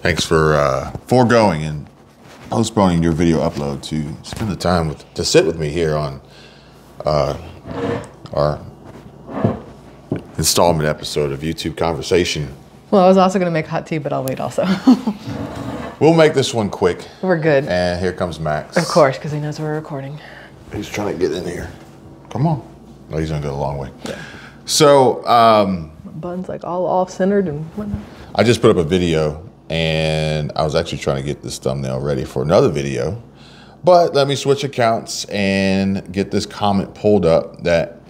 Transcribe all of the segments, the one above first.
Thanks for foregoing and postponing your video upload to spend the time to sit with me here on our installment episode of YouTube Conversation. Well, I was also going to make hot tea, but I'll wait also. We'll make this one quick. We're good. And here comes Max. Of course, because he knows we're recording. He's trying to get in here. Come on. No, he's going to go a long way. Yeah. So, Bun's like all off-centered and whatnot. I just put up a video, and I was actually trying to get this thumbnail ready for another video. But let me switch accounts and get this comment pulled up that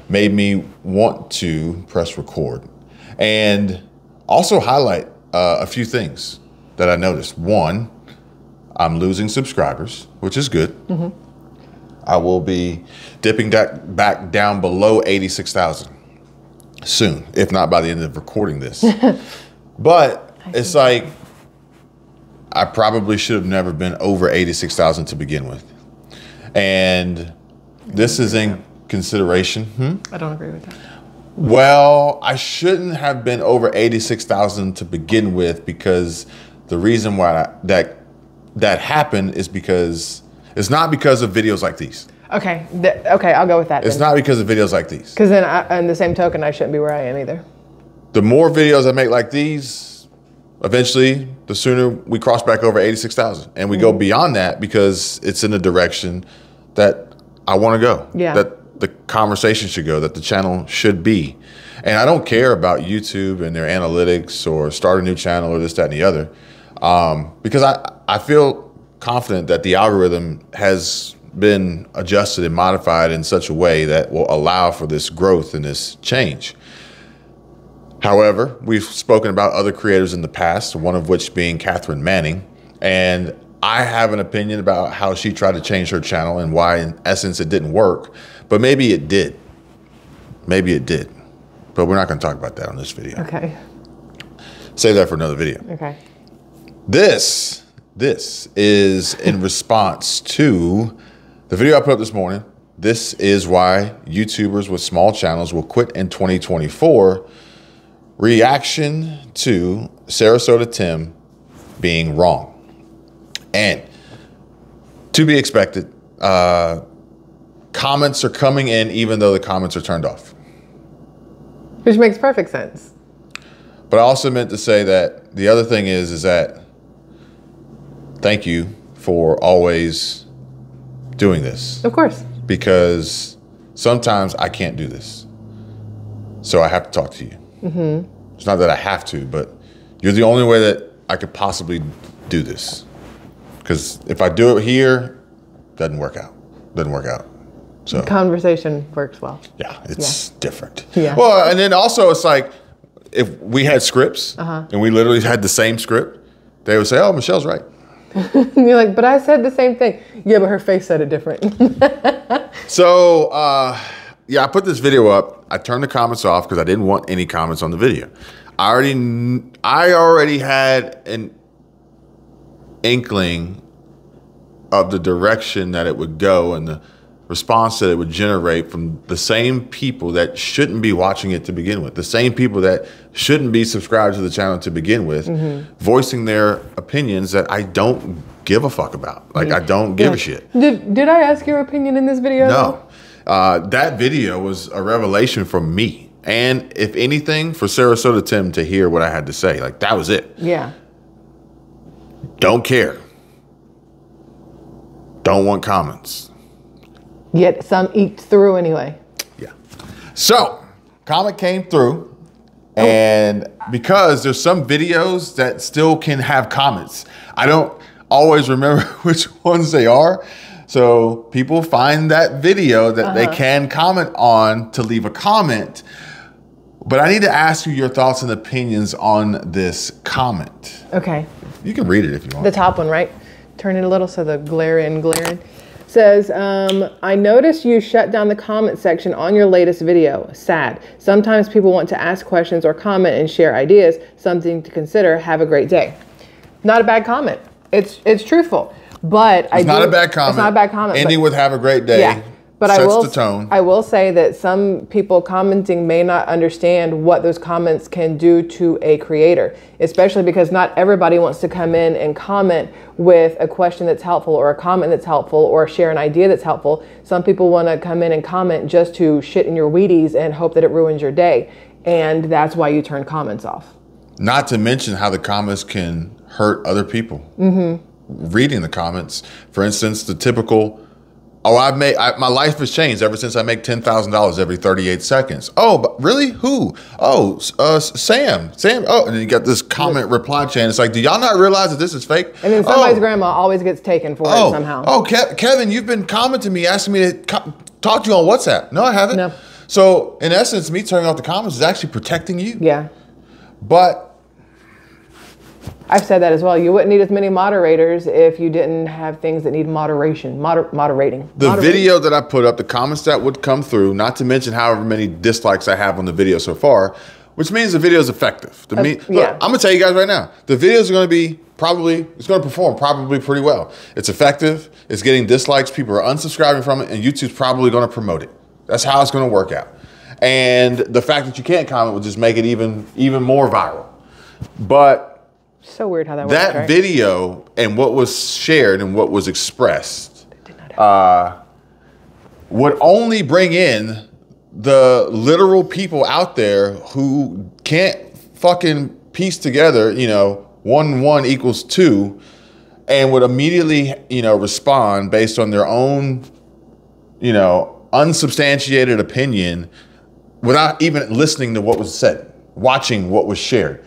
made me want to press record. And also highlight a few things that I noticed. One, I'm losing subscribers, which is good. Mm-hmm. I will be dipping back down below 86,000 soon, if not by the end of recording this. But it's like, I probably should have never been over 86,000 to begin with. And this is in consideration. I don't agree with that. Well, I shouldn't have been over 86,000 to begin with, because the reason why that happened is because it's not because of videos like these. Okay, okay, I'll go with that. It's not because of videos like these. Because then, in the same token, I shouldn't be where I am either. The more videos I make like these, eventually, the sooner we cross back over 86,000, and we go beyond that, because it's in the direction that I want to go. Yeah. That the conversation should go, that the channel should be. And I don't care about YouTube and their analytics or start a new channel or this, that, and the other, because I feel confident that the algorithm has been adjusted and modified in such a way that will allow for this growth and this change. However, we've spoken about other creators in the past, one of which being Catherine Manning, and I have an opinion about how she tried to change her channel and why, in essence, it didn't work. But maybe it did. Maybe it did. But we're not going to talk about that on this video. Okay. Save that for another video. Okay. This is in response to the video I put up this morning. This is why YouTubers with small channels will quit in 2024. Reaction to Sarasota Tim being wrong. And to be expected, comments are coming in even though the comments are turned off. Which makes perfect sense. But I also meant to say that the other thing is that thank you for always doing this. Of course. Because sometimes I can't do this. So I have to talk to you. Mm-hmm. It's not that I have to, but you're the only way that I could possibly do this. Because if I do it here, it doesn't work out. Doesn't work out. So the conversation works well. Yeah, it's different. Yeah. Well, and then also it's like, if we had scripts and we literally had the same script, they would say, oh, Michelle's right. You're like, but I said the same thing. Yeah, but her face said it different. So, yeah, I put this video up. I turned the comments off because I didn't want any comments on the video. I already had an inkling of the direction that it would go and the response that it would generate from the same people that shouldn't be watching it to begin with, the same people that shouldn't be subscribed to the channel to begin with, voicing their opinions that I don't give a fuck about. Like, I don't give a shit. Did I ask your opinion in this video? No. That video was a revelation from me. And if anything, for Sarasota Tim to hear what I had to say. Like, that was it. Yeah. Don't care. Don't want comments. Yet some eat through anyway. Yeah. So, comment came through, and because there's some videos that still can have comments, I don't always remember which ones they are. So people find that video that they can comment on to leave a comment. But I need to ask you your thoughts and opinions on this comment. Okay. You can read it if you want. The top one, right? Turn it a little so the glaring. Says, I noticed you shut down the comment section on your latest video. Sad. Sometimes people want to ask questions or comment and share ideas. Something to consider. Have a great day. Not a bad comment. It's truthful. But it's not a bad comment. It's not a bad comment. Ending with have a great day. Yeah. But sets the tone. I will say that some people commenting may not understand what those comments can do to a creator, especially because not everybody wants to come in and comment with a question that's helpful or a comment that's helpful or share an idea that's helpful. Some people want to come in and comment just to shit in your Wheaties and hope that it ruins your day. And that's why you turn comments off. Not to mention how the comments can hurt other people. Reading the comments, for instance, the typical, oh, my life has changed ever since I make $10,000 every 38 seconds. Oh, but really? Who? Oh, Sam. Oh, and then you got this comment reply chain. It's like, do y'all not realize that this is fake? And then somebody's grandma always gets taken for it somehow. Oh, Kevin, you've been commenting me, asking me to talk to you on WhatsApp. No, I haven't. No. So in essence, me turning off the comments is actually protecting you. Yeah. But I've said that as well. You wouldn't need as many moderators if you didn't have things that need moderation, moderating. The video that I put up, the comments that would come through, not to mention however many dislikes I have on the video so far, which means the video is effective. Look, I'm gonna tell you guys right now, the videos are gonna be it's gonna perform probably pretty well. It's effective, it's getting dislikes, people are unsubscribing from it, and YouTube's probably gonna promote it. That's how it's gonna work out. And the fact that you can't comment will just make it even more viral. But so weird how that works, that video and what was shared and what was expressed would only bring in the literal people out there who can't fucking piece together, 1 and 1 equals 2, and would immediately, respond based on their own, unsubstantiated opinion without even listening to what was said, watching what was shared.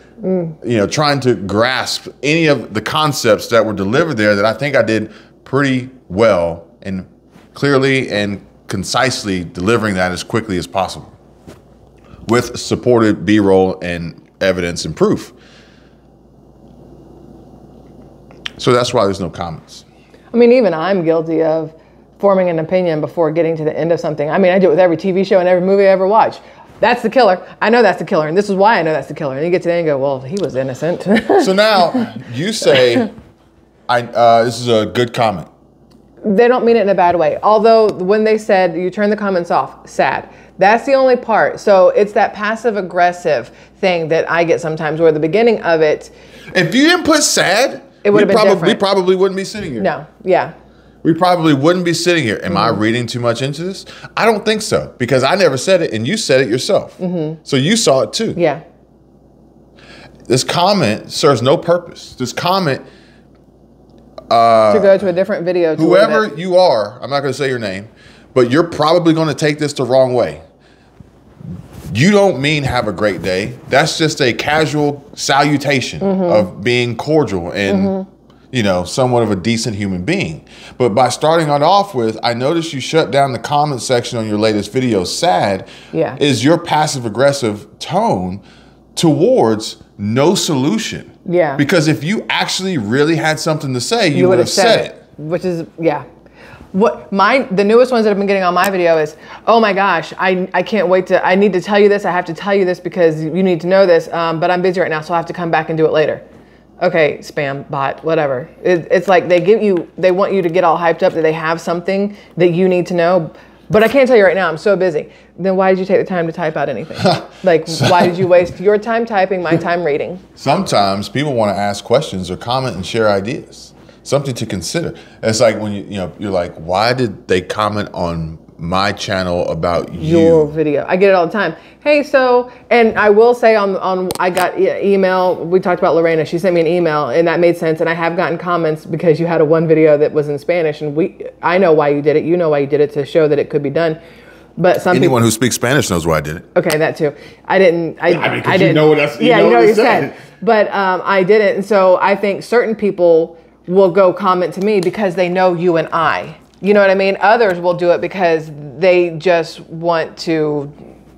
Trying to grasp any of the concepts that were delivered there that I think I did pretty well and clearly and concisely delivering that as quickly as possible with supported B-roll and evidence and proof. So that's why there's no comments. I mean, even I'm guilty of forming an opinion before getting to the end of something. I mean, I do it with every TV show and every movie I ever watch. That's the killer. I know that's the killer, and this is why I know that's the killer. And you get to the end and go, well, he was innocent. So now you say, this is a good comment. They don't mean it in a bad way. Although when they said you turn the comments off, sad. That's the only part. So it's that passive aggressive thing that I get sometimes where the beginning of it. If you didn't put sad, it would have been different. We probably wouldn't be sitting here. No, yeah. We probably wouldn't be sitting here. Am I reading too much into this? I don't think so, because I never said it and you said it yourself. So you saw it too. Yeah. This comment serves no purpose. This comment to go to a different video. Whoever you are, I'm not going to say your name, but you're probably going to take this the wrong way. You don't mean have a great day. That's just a casual salutation of being cordial and somewhat of a decent human being. But by starting it off with, I noticed you shut down the comment section on your latest video, sad, is your passive aggressive tone towards no solution. Yeah. Because if you actually really had something to say, you would have said it. Which is, the newest ones that I've been getting on my video is, oh my gosh, I can't wait I need to tell you this. I have to tell you this because you need to know this, but I'm busy right now, so I'll have to come back and do it later. Okay, spam, bot, whatever. It's like they want you to get all hyped up that they have something that you need to know, but I can't tell you right now, I'm so busy. Then why did you take the time to type out anything? Why did you waste your time typing, my time reading? Sometimes people want to ask questions or comment and share ideas. Something to consider. It's like when you're like, why did they comment on my channel about your video? I get it all the time. Hey, and I will say I got email. We talked about Lorena. She sent me an email, and that made sense. And I have gotten comments because you had one video that was in Spanish, and I know why you did it. You know why you did it, to show that it could be done. But anyone who speaks Spanish knows why I did it. Okay, that too. I didn't. I didn't. You know what that's. You know what you said. But I didn't, and so I think certain people will go comment to me because they know you and I. You know what I mean? Others will do it because they just want to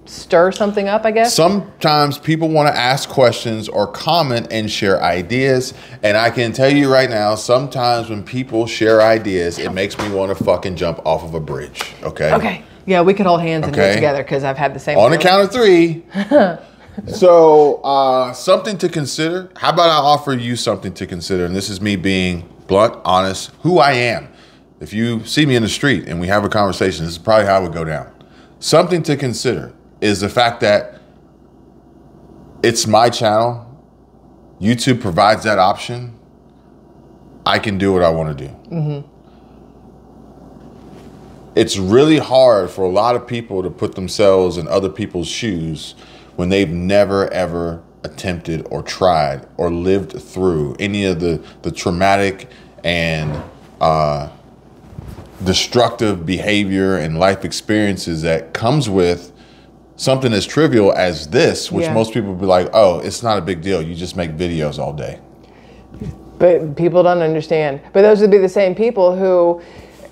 stir something up, I guess. Sometimes people want to ask questions or comment and share ideas. And I can tell you right now, sometimes when people share ideas, it makes me want to fucking jump off of a bridge. Okay? Okay. Yeah, we could hold hands and do it together because I've had the same. On the count of 3. So something to consider. How about I offer you something to consider? And this is me being blunt, honest, who I am. if you see me in the street and we have a conversation, this is probably how it would go down. Something to consider is the fact that it's my channel. YouTube provides that option. I can do what I want to do. Mm-hmm. It's really hard for a lot of people to put themselves in other people's shoes when they've never, ever attempted or tried or lived through any of the traumatic and destructive behavior and life experiences that comes with something as trivial as this, which most people would be like, oh, it's not a big deal. You just make videos all day. But people don't understand. But those would be the same people who,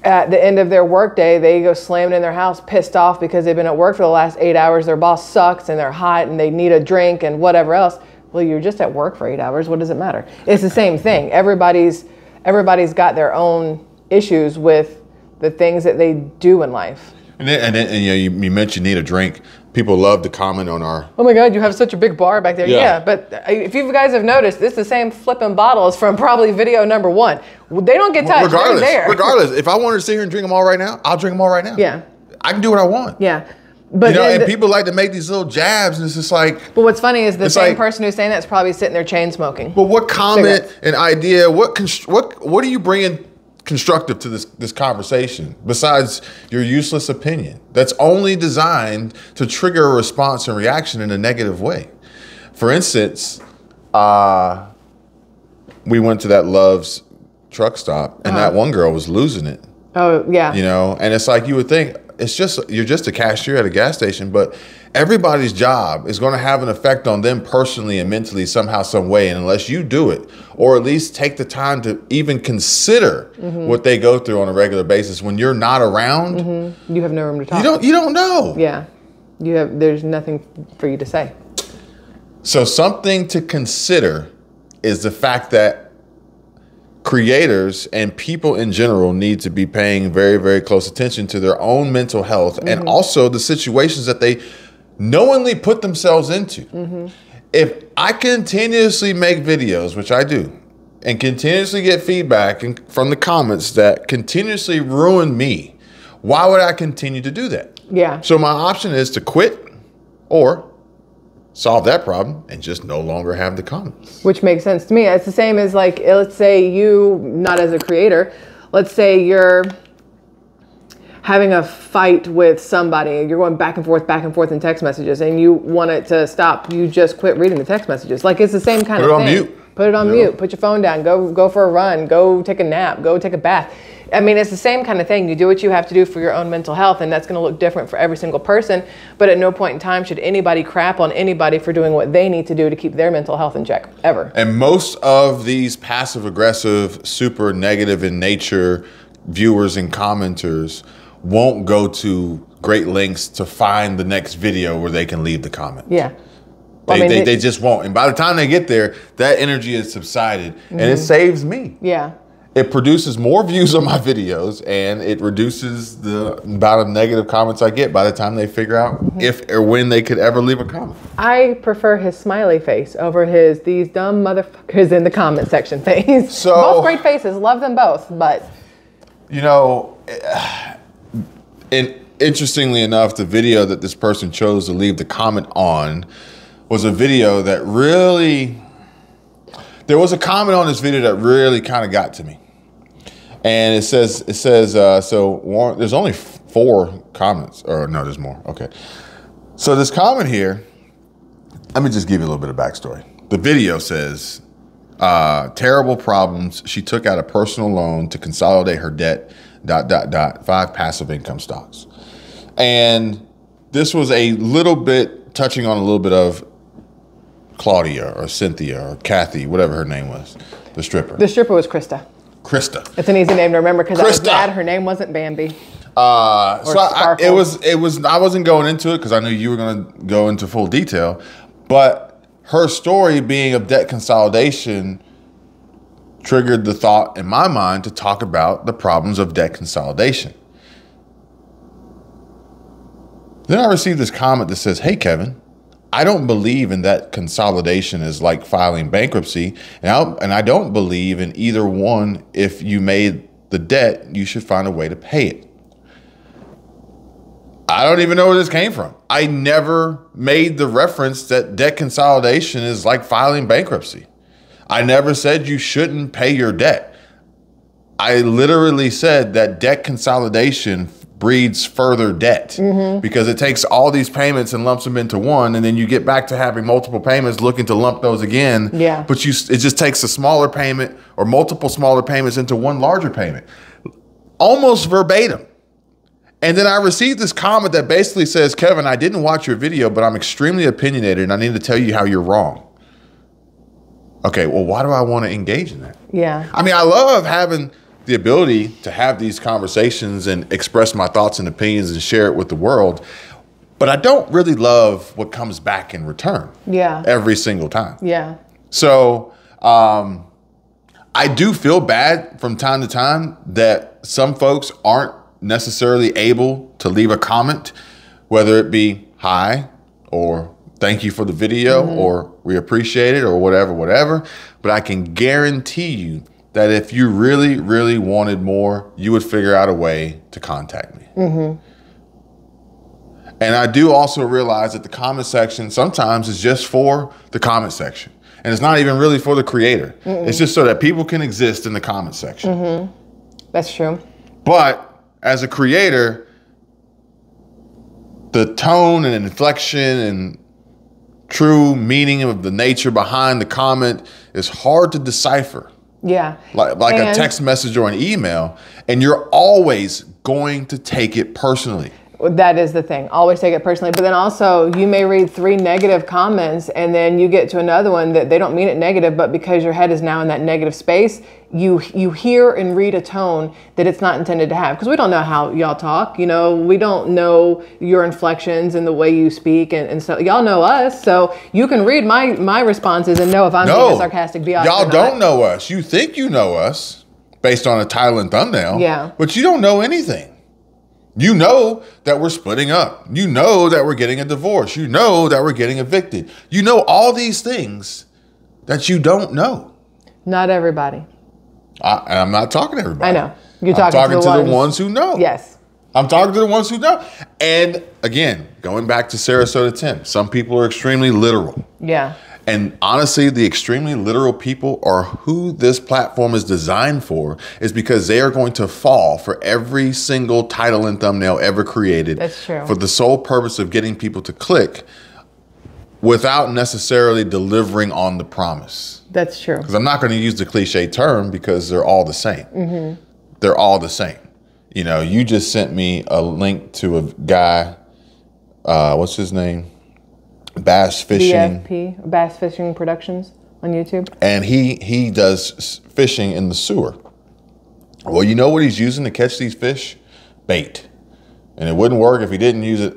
at the end of their workday, they go slamming in their house, pissed off because they've been at work for the last 8 hours. Their boss sucks and they're hot and they need a drink and whatever else. Well, you're just at work for 8 hours. What does it matter? It's the same thing. Everybody's got their own issues with the things that they do in life. And you mentioned need a drink. People love to comment on our... Oh my God, you have such a big bar back there. Yeah, but if you guys have noticed, this is the same flipping bottles from probably video number 1. They don't get touched. Regardless, if I wanted to sit here and drink them all right now, I'll drink them all right now. Yeah. I can do what I want. Yeah. But and people like to make these little jabs, and it's just like... But what's funny is the same person who's saying that's probably sitting there chain smoking. But what comment and idea, what are you bringing constructive to this conversation besides your useless opinion that's only designed to trigger a response and reaction in a negative way? For instance, we went to that Love's truck stop and that one girl was losing it. Oh yeah. And it's like you would think you're just a cashier at a gas station, but everybody's job is going to have an effect on them personally and mentally somehow, some way. And unless you do it, or at least take the time to even consider what they go through on a regular basis when you're not around, you have no room to talk. You don't know. Yeah, there's nothing for you to say. So something to consider is the fact that creators and people in general need to be paying very, very close attention to their own mental health and also the situations that they knowingly put themselves into. If I continuously make videos, which I do, and continuously get feedback from the comments that continuously ruin me, why would I continue to do that? Yeah. So my option is to quit or solve that problem and just no longer have the comments. Which makes sense to me. It's the same as, like, let's say you, not as a creator, let's say you're having a fight with somebody, you're going back and forth in text messages, and you want it to stop. You just quit reading the text messages. Like, it's the same kind of thing. Put it on mute. Put it on mute. Put your phone down. Go for a run. Go take a nap. Go take a bath. I mean, it's the same kind of thing. You do what you have to do for your own mental health, and that's going to look different for every single person. But at no point in time should anybody crap on anybody for doing what they need to do to keep their mental health in check, ever. And most of these passive-aggressive, super negative in nature viewers and commenters won't go to great lengths to find the next video where they can leave the comment. Yeah. They just won't. And by the time they get there, that energy has subsided, and it saves me. Yeah. It produces more views on my videos, and it reduces the amount of negative comments I get by the time they figure out if or when they could ever leave a comment. I prefer his smiley face over his "these dumb motherfuckers" in the comment section face. So, both great faces, love them both, but and interestingly enough, the video that this person chose to leave the comment on was a video that really, there was a comment on this video that really kind of got to me. And it says, so Warren, there's only 4 comments, or no, there's more. Okay. So this comment here, let me just give you a little bit of backstory. The video says, terrible problems. She took out a personal loan to consolidate her debt, ... 5 passive income stocks. And this was a little bit touching on a little bit of Claudia or Cynthia or Kathy, whatever her name was, the stripper. The stripper was Krista. Krista. It's an easy name to remember because I was glad her name wasn't Bambi. I wasn't going into it because I knew you were going to go into full detail, but her story being of debt consolidation triggered the thought in my mind to talk about the problems of debt consolidation. Then I received this comment that says, "Hey, Kevin, I don't believe in that consolidation is like filing bankruptcy, and I don't believe in either one if you made the debt, you should find a way to pay it. I don't even know where this came from. I never made the reference that debt consolidation is like filing bankruptcy. I never said you shouldn't pay your debt. I literally said that debt consolidation breeds further debt because it takes all these payments and lumps them into one, and then you get back to having multiple payments looking to lump those again. Yeah. But it just takes a smaller payment or multiple smaller payments into one larger payment. Almost verbatim. And then I received this comment that basically says, Kevin, I didn't watch your video, but I'm extremely opinionated and I need to tell you how you're wrong. Okay, well, why do I want to engage in that? Yeah. I mean, I love having the ability to have these conversations and express my thoughts and opinions and share it with the world. But I don't really love what comes back in return. Yeah. Every single time. Yeah. So I do feel bad from time to time that some folks aren't necessarily able to leave a comment, whether it be hi or thank you for the video or we appreciate it or whatever. But I can guarantee you that if you really, really wanted more, you would figure out a way to contact me. And I do also realize that the comment section sometimes is just for the comment section. And it's not even really for the creator. It's just so that people can exist in the comment section. That's true. But as a creator, the tone and inflection and true meaning of the nature behind the comment is hard to decipher. Yeah. Like a text message or an email, and you're always going to take it personally. That is the thing. Always take it personally. But then also, you may read 3 negative comments and then you get to another one that they don't mean it negative, but because your head is now in that negative space, you hear and read a tone that it's not intended to have. Because we don't know how y'all talk. You know, we don't know your inflections and the way you speak. And so y'all know us. So you can read my responses and know if I'm being a sarcastic biatch. Y'all don't know us. You think you know us based on a title and thumbnail. Yeah. But you don't know anything. You know that we're splitting up. You know that we're getting a divorce. You know that we're getting evicted. You know all these things that you don't know. Not everybody. And I'm not talking to everybody. I know. You're talking to the ones who know. Yes. I'm talking to the ones who know. And again, going back to Sarasota Tim, some people are extremely literal. Yeah. And honestly, the extremely literal people are who this platform is designed for, is because they are going to fall for every single title and thumbnail ever created. That's true. For the sole purpose of getting people to click without necessarily delivering on the promise. That's true. Because I'm not going to use the cliche term because they're all the same. They're all the same. You know, you just sent me a link to a guy, what's his name? Bass Fishing. BFP, Bass Fishing Productions on YouTube. And he does fishing in the sewer. Well, you know what he's using to catch these fish? Bait. And it wouldn't work if he didn't use it.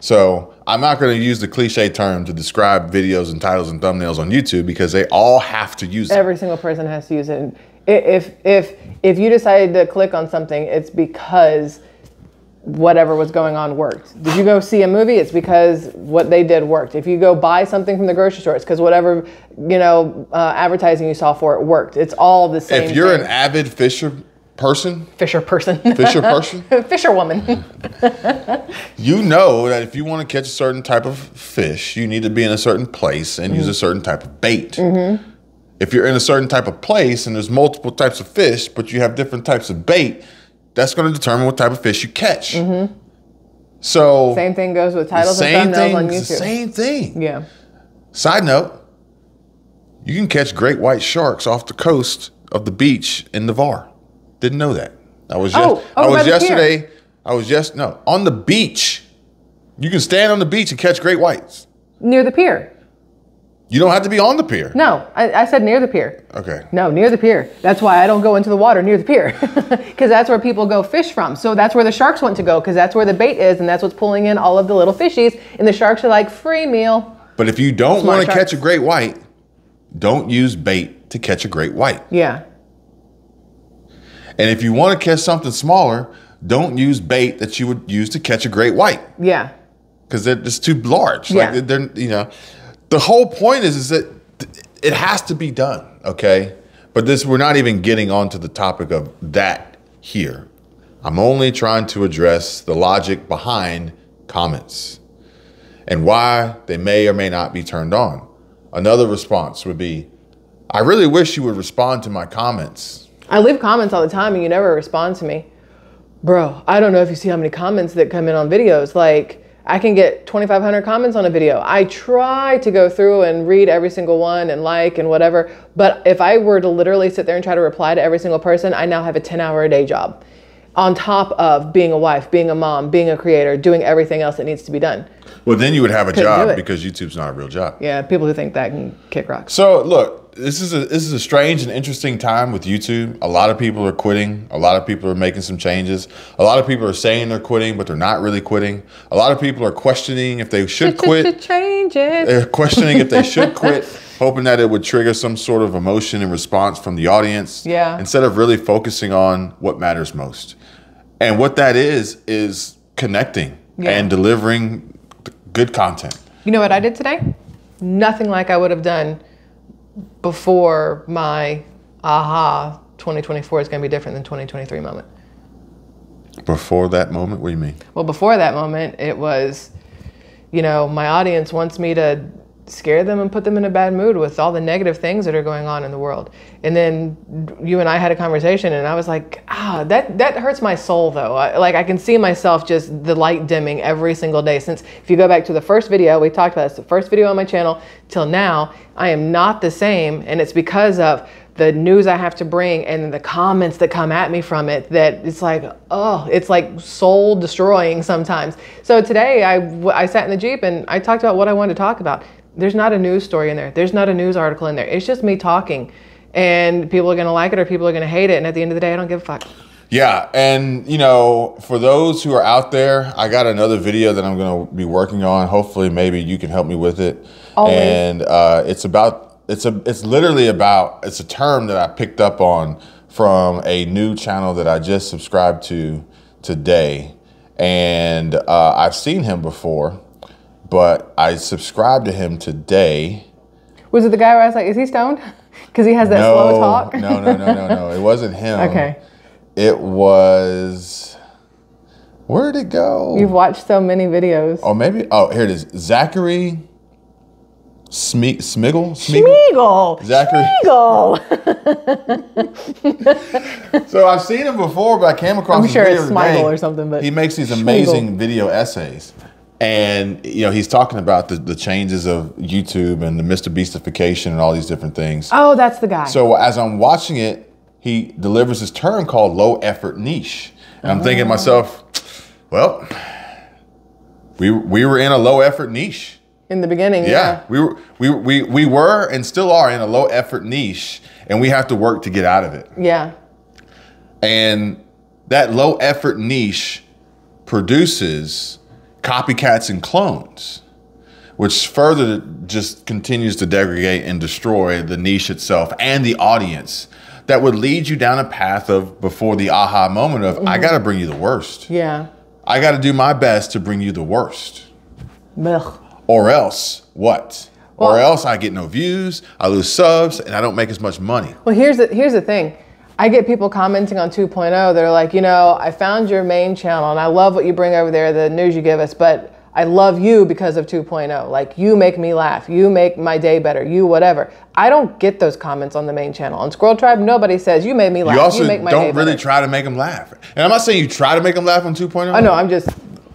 So I'm not going to use the cliche term to describe videos and titles and thumbnails on YouTube because they all have to use it. Every single person has to use it. If you decided to click on something, it's because whatever was going on worked. Did you go see a movie? It's because what they did worked. If you go buy something from the grocery store, it's because whatever, advertising you saw for it worked. It's all the same If you're thing. an avid fisherwoman, you know that if you want to catch a certain type of fish, you need to be in a certain place and use a certain type of bait. If you're in a certain type of place and there's multiple types of fish, but you have different types of bait, that's going to determine what type of fish you catch. So same thing goes with titles and thumbnails on YouTube. It's the same thing. Yeah. Side note, you can catch great white sharks off the coast of the beach in Navarre. Didn't know that. On the beach. You can stand on the beach and catch great whites. Near the pier. You don't have to be on the pier. No, I said near the pier. Okay. No, near the pier. That's why I don't go into the water near the pier. Because that's where people go fish from. So that's where the sharks want to go because that's where the bait is and that's what's pulling in all of the little fishies. And the sharks are like, free meal. But if you don't want to catch a great white, don't use bait to catch a great white. Yeah. And if you want to catch something smaller, don't use bait that you would use to catch a great white. Yeah. Because they're just too large. Yeah. Like they're. The whole point is that it has to be done, okay? But we're not even getting onto the topic of that here. I'm only trying to address the logic behind comments and why they may or may not be turned on. Another response would be, I really wish you would respond to my comments. I leave comments all the time and you never respond to me. Bro, I don't know if you see how many comments that come in on videos. Like, I can get 2,500 comments on a video. I try to go through and read every single one and like and whatever. But if I were to literally sit there and try to reply to every single person, I now have a 10-hour-a-day job on top of being a wife, being a mom, being a creator, doing everything else that needs to be done. Well, then you would have a job because YouTube's not a real job. Yeah, people who think that can kick rocks. So look, this is a strange and interesting time with YouTube. A lot of people are quitting. A lot of people are making some changes. A lot of people are saying they're quitting, but they're not really quitting. A lot of people are questioning if they should quit. Changes. They're questioning if they should quit, hoping that it would trigger some sort of emotion and response from the audience. Yeah. Instead of really focusing on what matters most. And what that is connecting and delivering good content. You know what I did today? Nothing like I would have done before my 2024 is going to be different than 2023 moment. Before that moment, what do you mean? Well, before that moment, it was, my audience wants me to scare them and put them in a bad mood with all the negative things that are going on in the world. And then you and I had a conversation and I was like, that hurts my soul though. I can see myself just the light dimming every single day. Since if you go back to the first video, we talked about this, the first video on my channel till now, I am not the same. And it's because of the news I have to bring and the comments that come at me from it that it's like, it's like soul destroying sometimes. So today I sat in the Jeep and I talked about what I wanted to talk about. There's not a news story in there. There's not a news article in there. It's just me talking and people are going to like it or people are going to hate it. And at the end of the day, I don't give a fuck. Yeah. And for those who are out there, I got another video that I'm going to be working on. Hopefully, maybe you can help me with it. Always. And it's a term that I picked up on from a new channel that I just subscribed to today. And I've seen him before, but I subscribed to him today. Was it the guy where I was like, is he stoned? Because he has that slow talk? No. It wasn't him. Okay. It was, where did it go? You've watched so many videos. Oh, maybe, here it is. Zachary Smiggle? Zachary. Smiggle. So I've seen him before, but I came across his video today. Smiggle or something, but he makes these amazing video essays. And, he's talking about the changes of YouTube and the Mr. Beastification and all these different things. Oh, that's the guy. So as I'm watching it, he delivers this term called low effort niche. And I'm thinking to myself, well, we were in a low effort niche. In the beginning, yeah. We were and still are in a low effort niche, and we have to work to get out of it. Yeah. And that low effort niche produces copycats and clones, which further just continues to degrade and destroy the niche itself and the audience. That would lead you down a path of before the aha moment of, I got to bring you the worst. Yeah. I got to do my best to bring you the worst. Ugh. Or else what? Or else I get no views, I lose subs, and I don't make as much money. Well, here's the thing. I get people commenting on 2.0. They're like, I found your main channel and I love what you bring over there, the news you give us, but I love you because of 2.0. Like, you make me laugh. You make my day better. You whatever. I don't get those comments on the main channel. On Squirrel Tribe, nobody says, you made me laugh. You also make my day don't really better. try to make them laugh. And I'm not saying you try to make them laugh on 2.0. I know,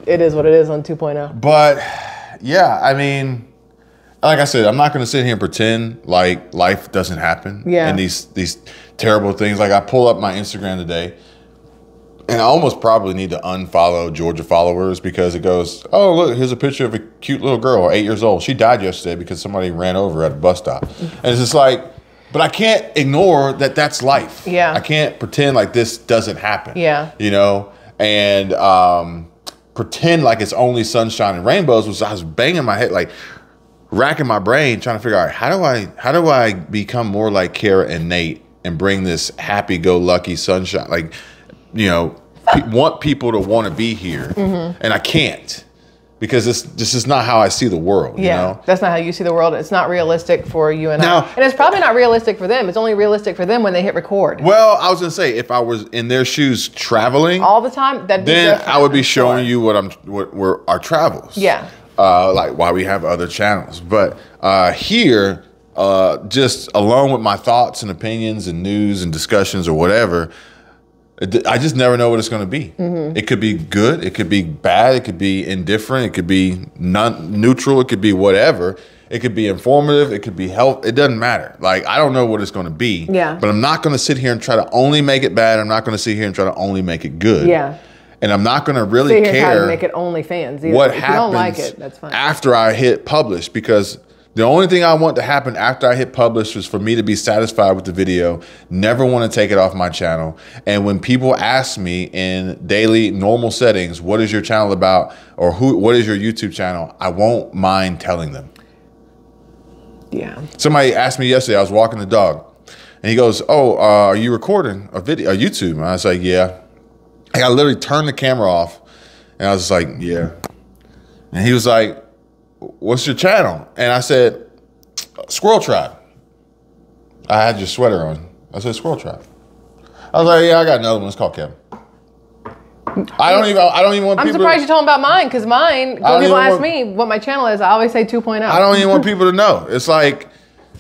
it is what it is on 2.0. But, yeah, I mean, like I said, I'm not going to sit here and pretend like life doesn't happen. Yeah. And these terrible things. Like, I pull up my Instagram today, and I almost probably need to unfollow Georgia followers because it goes, oh, look, here's a picture of a cute little girl, 8 years old. She died yesterday because somebody ran over at a bus stop. And it's just like, but I can't ignore that that's life. Yeah. I can't pretend like this doesn't happen. Yeah. And pretend like it's only sunshine and rainbows. I was banging my head, like racking my brain, trying to figure out how do I become more like Kara and Nate and bring this happy-go-lucky sunshine, like, want people to want to be here, and I can't because this is not how I see the world. Yeah, you know? That's not how you see the world. It's not realistic for you and Now, I. And it's probably not realistic for them. It's only realistic for them when they hit record. Well, I was gonna say, if I was in their shoes traveling All the time, that'd be then different, I would be I'm showing sure. you what were our travels. Yeah. Like why we have other channels. But here, just alone with my thoughts and opinions and news and discussions or whatever, I just never know what it's going to be. It could be good. It could be bad. It could be indifferent. It could be neutral. It could be whatever. It could be informative. It could be health. It doesn't matter. Like, I don't know what it's going to be. Yeah. But I'm not going to sit here and try to only make it bad. I'm not going to sit here and try to only make it good. Yeah. And I'm not going to really Sit here and try care to make it OnlyFans either. what If happens you don't like it, that's fine. after I hit publish, because the only thing I want to happen after I hit publish is for me to be satisfied with the video, never want to take it off my channel. And when people ask me in daily normal settings, what is your channel about, or what is your YouTube channel, I won't mind telling them. Yeah. Somebody asked me yesterday, I was walking the dog, and he goes, oh, are you recording a video, a YouTube? And I was like, yeah. I literally turned the camera off, and I was like, yeah. And he was like, what's your channel? And I said, Squirrel Tribe. I had your sweater on. I said, Squirrel Tribe. I was like, yeah, I got another one. It's called Kevin. I don't even want people. I'm surprised you told them about mine, because mine, when people ask me what my channel is, I always say 2.0. I don't even want people to know. It's like,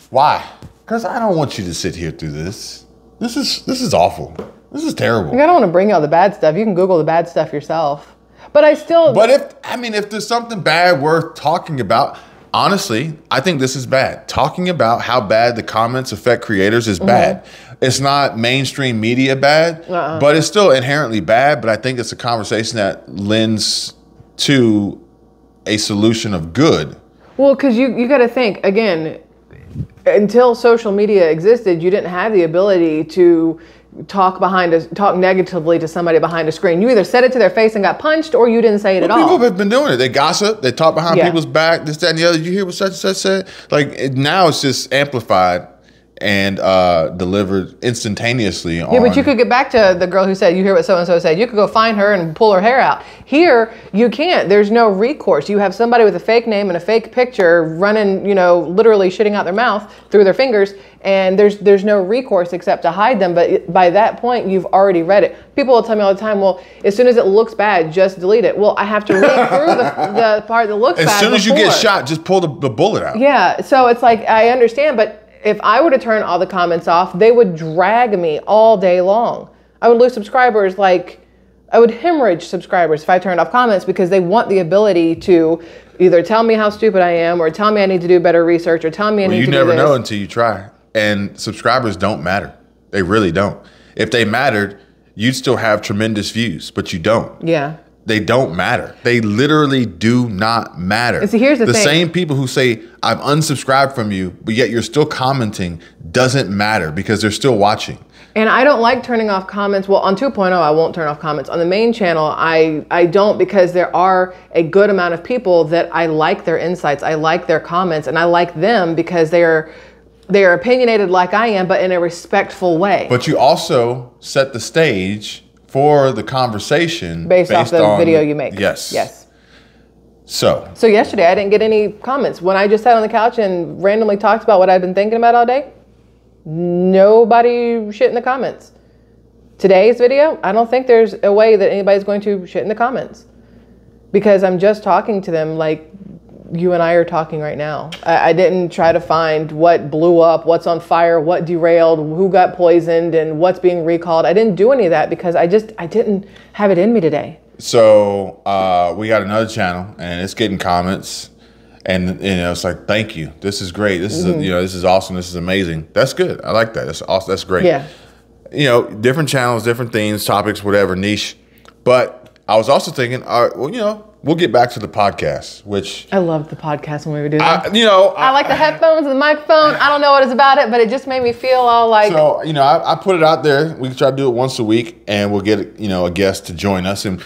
why? Because I don't want you to sit here through this. This is awful. This is terrible. I don't want to bring out the bad stuff. You can Google the bad stuff yourself. But I still. But if there's something bad worth talking about, honestly, I think this is bad. Talking about how bad the comments affect creators is bad. It's not mainstream media bad, but it's still inherently bad. But I think it's a conversation that lends to a solution of good. Well, because you got to think, again, until social media existed, you didn't have the ability to talk negatively to somebody behind a screen. You either said it to their face and got punched, or you didn't say it at all. People have been doing it. They gossip. They talk behind people's back. This, that, and the other. You hear what such and such said? Like, now it's just amplified and delivered instantaneously. Yeah, but you could get back to the girl who said, you hear what so-and-so said. You could go find her and pull her hair out. Here, you can't. There's no recourse. You have somebody with a fake name and a fake picture running, literally shitting out their mouth through their fingers, and there's no recourse except to hide them. But by that point, you've already read it. People will tell me all the time, well, as soon as it looks bad, just delete it. Well, I have to read through the part that looks bad. As soon as you get shot, just pull the bullet out. Yeah, so it's like, I understand, but if I were to turn all the comments off, they would drag me all day long. I would lose subscribers, I would hemorrhage subscribers if I turned off comments, because they want the ability to either tell me how stupid I am, or tell me I need to do better research, or tell me I need to do this. You never know until you try. And subscribers don't matter. They really don't. If they mattered, you'd still have tremendous views, but you don't. Yeah. They don't matter. They literally do not matter. And see, here's the thing. The same people who say, I've unsubscribed from you, but yet you're still commenting, doesn't matter, because they're still watching. And I don't like turning off comments. Well, on 2.0, I won't turn off comments. On the main channel, I don't, because there are a good amount of people that I like their insights. I like their comments, and I like them because they are opinionated like I am, but in a respectful way. But you also set the stage for the conversation based off the video you make. Yes. Yes. So yesterday I didn't get any comments. When I just sat on the couch and randomly talked about what I've been thinking about all day, nobody shit in the comments. Today's video, I don't think there's a way that anybody's going to shit in the comments, because I'm just talking to them like you and I are talking right now. I didn't try to find what blew up, what's on fire, what derailed, who got poisoned, and what's being recalled. I didn't do any of that because I didn't have it in me today. So we got another channel, and it's getting comments, and it's like, thank you. This is great. This is this is awesome. This is amazing. That's good. I like that. That's awesome. That's great. Yeah. Different channels, different themes, topics, whatever, niche. But I was also thinking, we'll get back to the podcast, which I loved the podcast when we were doing that. I like the headphones and the microphone. I don't know what it's about it, but it just made me feel all like. So, I put it out there. We try to do it once a week, and we'll get, a guest to join us. And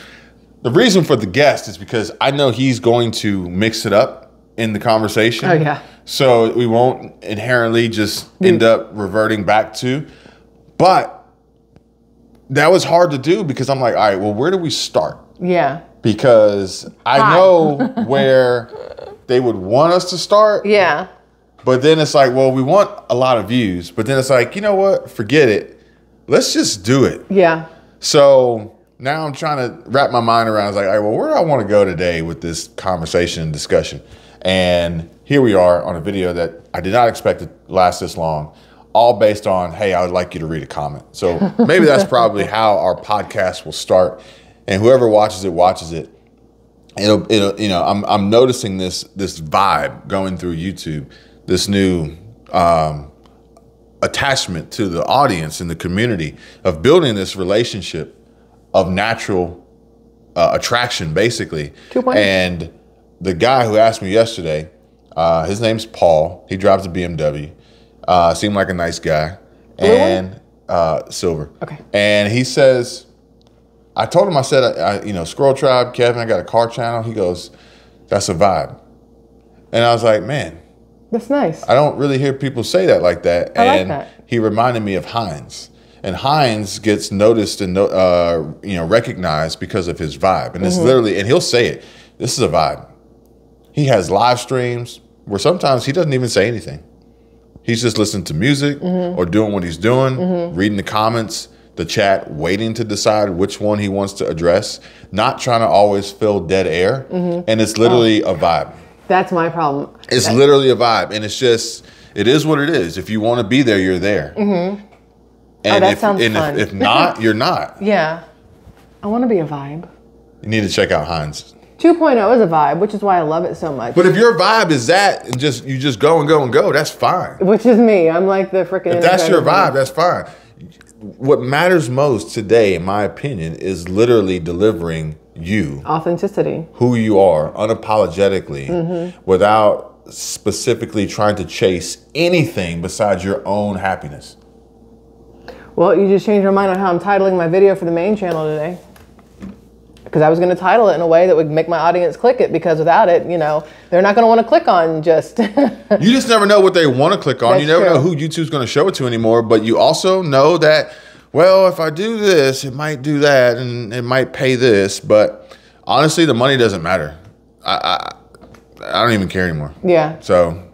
the reason for the guest is because I know he's going to mix it up in the conversation. Oh, yeah. So we won't inherently just end up reverting back to. But that was hard to do because I'm like, all right, well, where do we start? Yeah. because I know where they would want us to start. Yeah. But then it's like, well, we want a lot of views. But then it's like, you know what? Forget it. Let's just do it. Yeah. So now I'm trying to wrap my mind around. It's like, all right, well, where do I want to go today with this conversation and discussion? And here we are on a video that I did not expect to last this long, all based on, hey, I would like you to read a comment. So maybe that's probably how our podcast will start. And whoever watches it, it'll you know, I'm noticing this vibe going through YouTube, this new attachment to the audience and the community of building this relationship of natural attraction, basically. 2 points. And the guy who asked me yesterday, his name's Paul. He drives a BMW. Seemed like a nice guy. And silver. Okay. And he says, I told him, I said, you know, Squirrel Tribe, Kevin, I got a car channel. He goes, that's a vibe. And I was like, man, that's nice. I don't really hear people say that like that. I and like that. He reminded me of Hines. And Hines gets noticed and you know, recognized because of his vibe. And it's literally, and he'll say it, this is a vibe. He has live streams where sometimes he doesn't even say anything. He's just listening to music or doing what he's doing, reading the comments, the chat, waiting to decide which one he wants to address, not trying to always fill dead air. And it's literally a vibe. That's my problem. It's literally a vibe. And it's just, it is what it is. If you want to be there, you're there. And that sounds fun. If not, you're not. Yeah. I want to be a vibe. You need to check out Hines. 2.0 is a vibe, which is why I love it so much. But if your vibe is that and you just go and go and go, that's fine. Which is me. I'm like the freaking. If that's your vibe, that's fine. What matters most today, in my opinion, is literally delivering you. Authenticity. Who you are, unapologetically, without specifically trying to chase anything besides your own happiness. Well, you just changed your mind on how I'm titling my video for the main channel today. Because I was going to title it in a way that would make my audience click it, because without it, you know, they're not going to want to click on just... You just never know what they want to click on. That's you never true. know who YouTube's going to show it to anymore. But you also know that, well, if I do this, it might do that and it might pay this. But honestly, the money doesn't matter. I don't even care anymore. Yeah. So...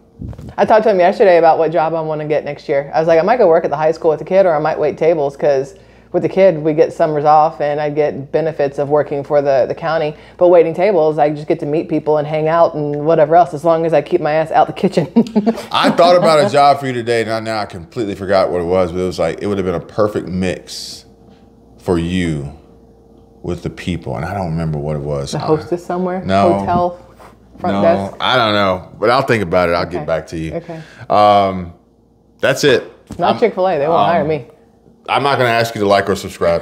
I talked to him yesterday about what job I want to get next year. I was like, I might go work at the high school with the kid, or I might wait tables, because with the kid, we get summers off and I get benefits of working for the county. But waiting tables, I just get to meet people and hang out and whatever else, as long as I keep my ass out the kitchen. I thought about a job for you today, and now I completely forgot what it was, but it was like, it would have been a perfect mix for you with the people. And I don't remember what it was. The hostess somewhere? No. Hotel front desk? I don't know, but I'll think about it. I'll get back to you. Okay. That's it. Not Chick-fil-A. They won't hire me. I'm not going to ask you to like or subscribe.